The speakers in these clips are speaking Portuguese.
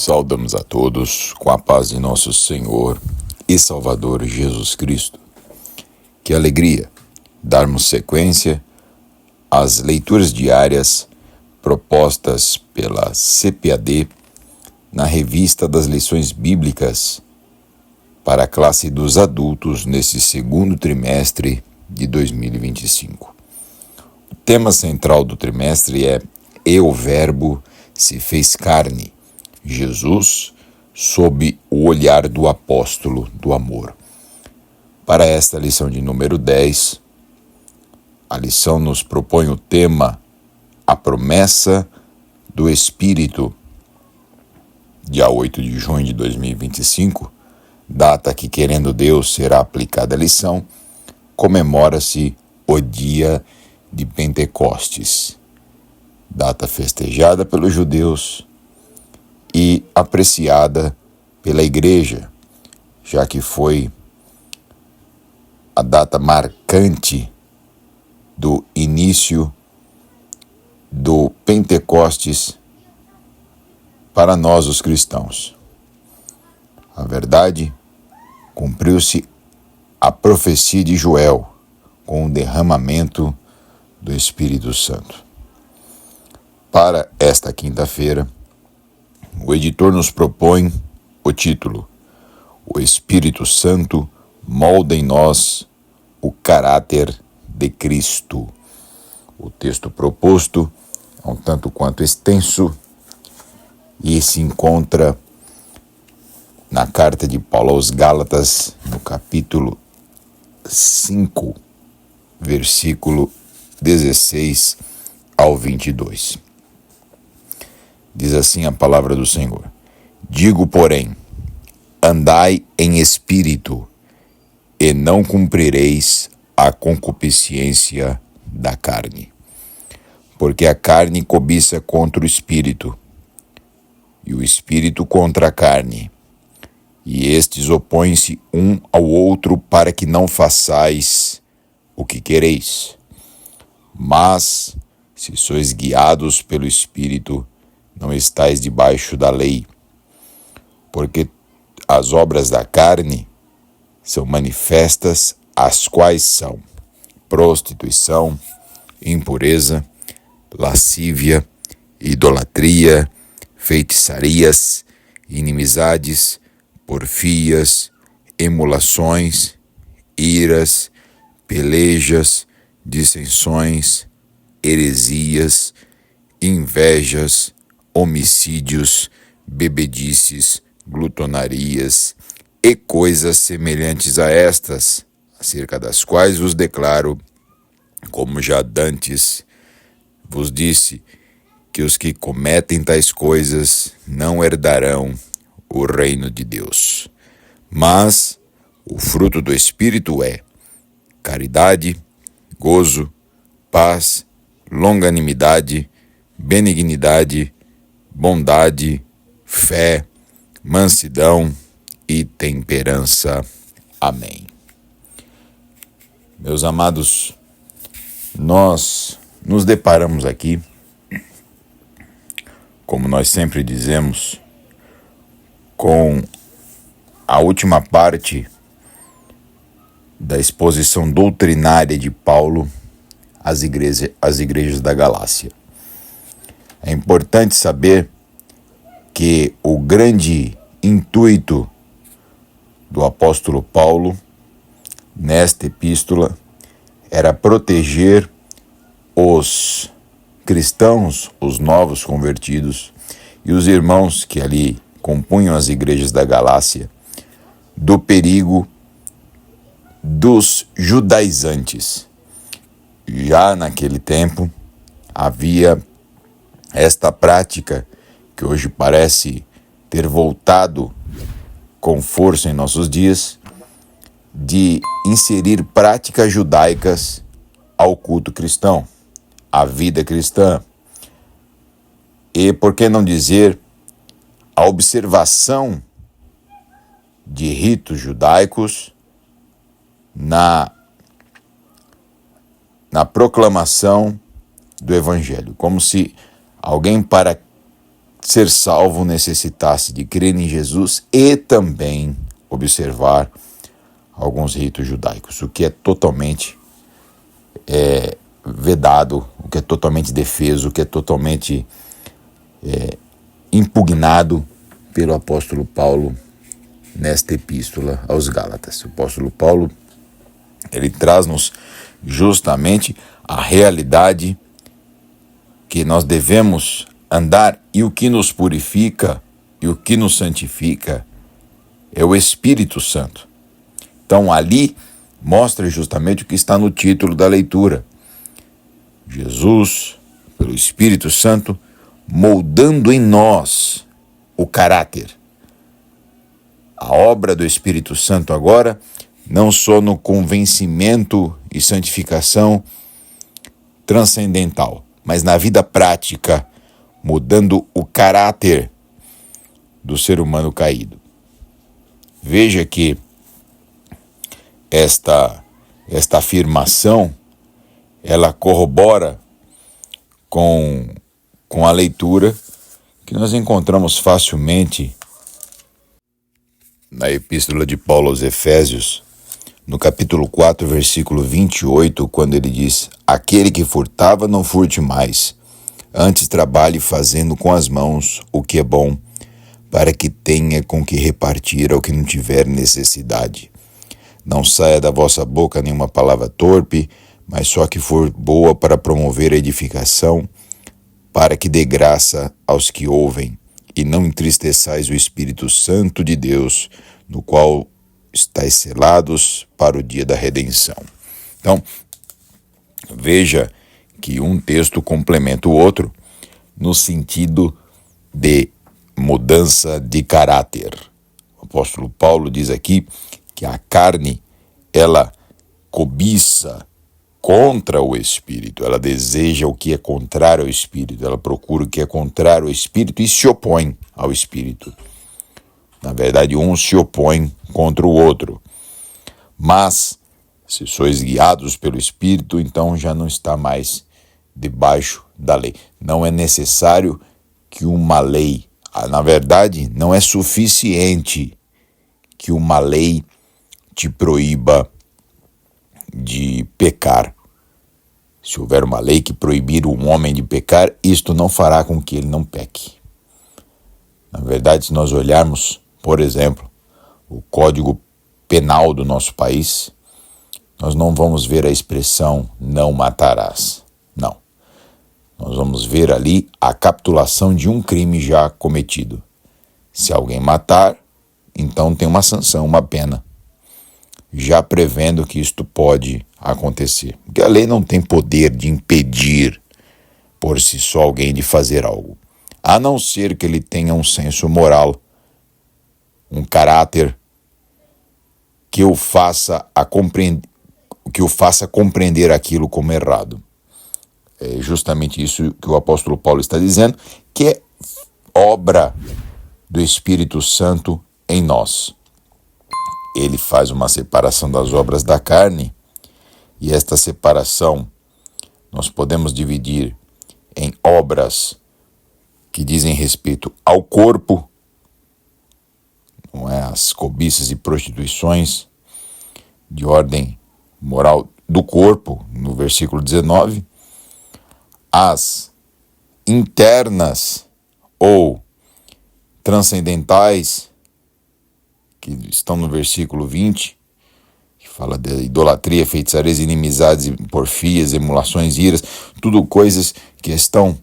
Saudamos a todos com a paz de nosso Senhor e Salvador Jesus Cristo. Que alegria darmos sequência às leituras diárias propostas pela CPAD na revista das lições bíblicas para a classe dos adultos nesse segundo trimestre de 2025. O tema central do trimestre é "E o Verbo se fez carne", Jesus sob o olhar do apóstolo do amor. Para esta lição de número 10, a lição nos propõe o tema "A promessa do Espírito". Dia 8 de junho de 2025, data que, querendo Deus, será aplicada a lição, comemora-se o dia de Pentecostes, data festejada pelos judeus e apreciada pela Igreja, já que foi a data marcante do início do Pentecostes para nós, os cristãos. A verdade, cumpriu-se a profecia de Joel com o derramamento do Espírito Santo. Para esta quinta-feira, o editor nos propõe o título "O Espírito Santo molda em nós o caráter de Cristo". O texto proposto é um tanto quanto extenso e se encontra na carta de Paulo aos Gálatas, no capítulo 5, versículo 16 ao 22. Diz assim a palavra do Senhor: "Digo, porém, andai em espírito, e não cumprireis a concupiscência da carne. Porque a carne cobiça contra o espírito, e o espírito contra a carne, e estes opõem-se um ao outro para que não façais o que quereis. Mas, se sois guiados pelo Espírito, não estais debaixo da lei. Porque as obras da carne são manifestas, as quais são prostituição, impureza, lascívia, idolatria, feitiçarias, inimizades, porfias, emulações, iras, pelejas, dissensões, heresias, invejas, homicídios, bebedices, glutonarias e coisas semelhantes a estas, acerca das quais vos declaro, como já dantes vos disse, que os que cometem tais coisas não herdarão o reino de Deus. Mas o fruto do Espírito é caridade, gozo, paz, longanimidade, benignidade, bondade, fé, mansidão e temperança. Amém." Meus amados, nós nos deparamos aqui, como nós sempre dizemos, com a última parte da exposição doutrinária de Paulo às igrejas da Galácia. É importante saber que o grande intuito do apóstolo Paulo nesta epístola era proteger os cristãos, os novos convertidos e os irmãos que ali compunham as igrejas da Galácia do perigo dos judaizantes. Já naquele tempo havia esta prática que hoje parece ter voltado com força em nossos dias, de inserir práticas judaicas ao culto cristão, à vida cristã. E, por que não dizer, a observação de ritos judaicos na proclamação do Evangelho, como se alguém, para ser salvo necessitasse de crer em Jesus e também observar alguns ritos judaicos, o que é totalmente vedado, o que é totalmente defeso, o que é totalmente impugnado pelo apóstolo Paulo nesta epístola aos Gálatas. O apóstolo Paulo, ele traz-nos justamente a realidade que nós devemos andar, e o que nos purifica e o que nos santifica é o Espírito Santo. Então ali mostra justamente o que está no título da leitura. Jesus, pelo Espírito Santo, moldando em nós o caráter. A obra do Espírito Santo agora, não só no convencimento e santificação transcendental, mas na vida prática, mudando o caráter do ser humano caído. Veja que esta afirmação, ela corrobora com a leitura que nós encontramos facilmente na epístola de Paulo aos Efésios, no capítulo 4, versículo 28, quando ele diz: aquele que furtava, não furte mais, antes trabalhe fazendo com as mãos o que é bom, para que tenha com que repartir ao que não tiver necessidade. Não saia da vossa boca nenhuma palavra torpe, mas só que for boa para promover a edificação, para que dê graça aos que ouvem, e não entristeçais o Espírito Santo de Deus, no qual estáis selados para o dia da redenção. Então, veja que um texto complementa o outro no sentido de mudança de caráter. O apóstolo Paulo diz aqui que a carne, ela cobiça contra o Espírito, ela deseja o que é contrário ao Espírito, ela procura o que é contrário ao Espírito e se opõe ao Espírito. Na verdade, um se opõe contra o outro. Mas, se sois guiados pelo Espírito, então já não está mais debaixo da lei. Não é necessário que uma lei, na verdade, não é suficiente que uma lei te proíba de pecar. Se houver uma lei que proibir um homem de pecar, isto não fará com que ele não peque. Na verdade, se nós olharmos, por exemplo, o Código Penal do nosso país, nós não vamos ver a expressão não matarás. Não. Nós vamos ver ali a capitulação de um crime já cometido. Se alguém matar, então tem uma sanção, uma pena, já prevendo que isto pode acontecer. Porque a lei não tem poder de impedir por si só alguém de fazer algo, a não ser que ele tenha um senso moral, um caráter que o faça compreender aquilo como errado. É justamente isso que o apóstolo Paulo está dizendo, que é obra do Espírito Santo em nós. Ele faz uma separação das obras da carne, e esta separação nós podemos dividir em obras que dizem respeito ao corpo, não é? As cobiças e prostituições de ordem moral do corpo, no versículo 19, as internas ou transcendentais, que estão no versículo 20, que fala de idolatria, feitiçarias, inimizades, porfias, emulações, iras, tudo coisas que estão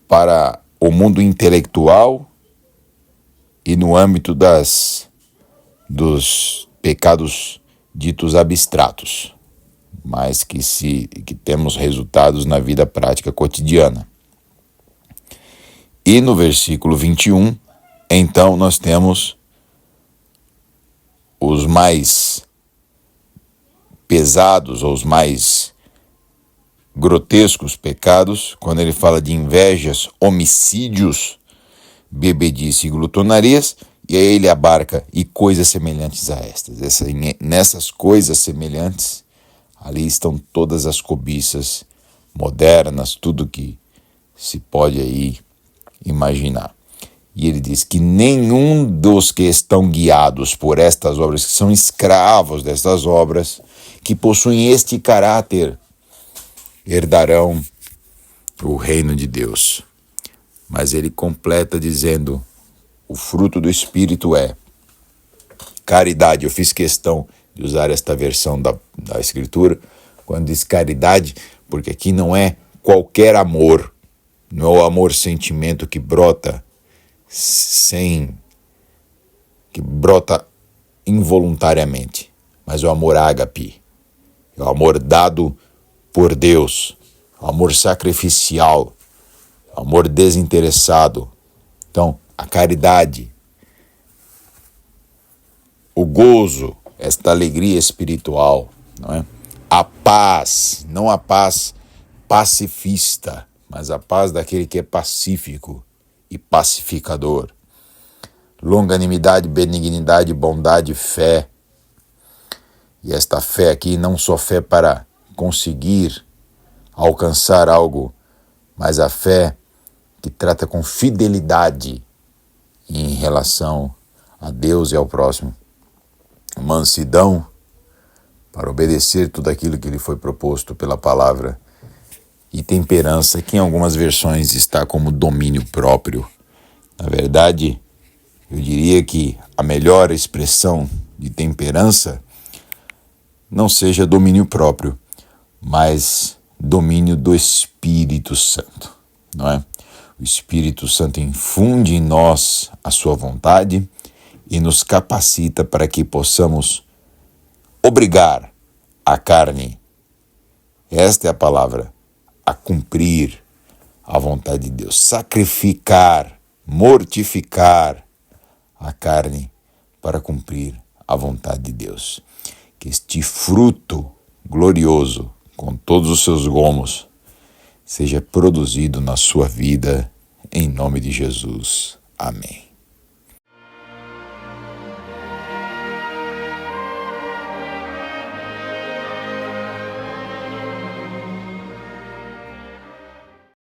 para o mundo intelectual e no âmbito dos pecados ditos abstratos, mas que temos resultados na vida prática cotidiana. E no versículo 21, então nós temos os mais pesados ou os mais grotescos pecados, quando ele fala de invejas, homicídios, bebedice e glutonarias, e aí ele abarca e coisas semelhantes a estas. Nessas coisas semelhantes, ali estão todas as cobiças modernas, tudo que se pode aí imaginar. E ele diz que nenhum dos que estão guiados por estas obras, que são escravos destas obras, que possuem este caráter, herdarão o reino de Deus. Mas ele completa dizendo, o fruto do Espírito é caridade. Eu fiz questão de usar esta versão da Escritura, quando diz caridade, porque aqui não é qualquer amor, não é o amor sentimento que brota involuntariamente, mas o amor ágape, é o amor dado por Deus, o amor sacrificial, o amor desinteressado. Então, a caridade, o gozo, esta alegria espiritual, não é? A paz, não a paz pacifista, mas a paz daquele que é pacífico e pacificador. Longanimidade, benignidade, bondade, fé. E esta fé aqui não só fé para conseguir alcançar algo, mas a fé que trata com fidelidade em relação a Deus e ao próximo. Mansidão para obedecer tudo aquilo que lhe foi proposto pela palavra. E temperança, que em algumas versões está como domínio próprio. Na verdade, eu diria que a melhor expressão de temperança não seja domínio próprio, mas domínio do Espírito Santo, não é? O Espírito Santo infunde em nós a sua vontade e nos capacita para que possamos obrigar a carne, esta é a palavra, a cumprir a vontade de Deus, sacrificar, mortificar a carne para cumprir a vontade de Deus. Que este fruto glorioso, com todos os seus gomos, seja produzido na sua vida, em nome de Jesus. Amém.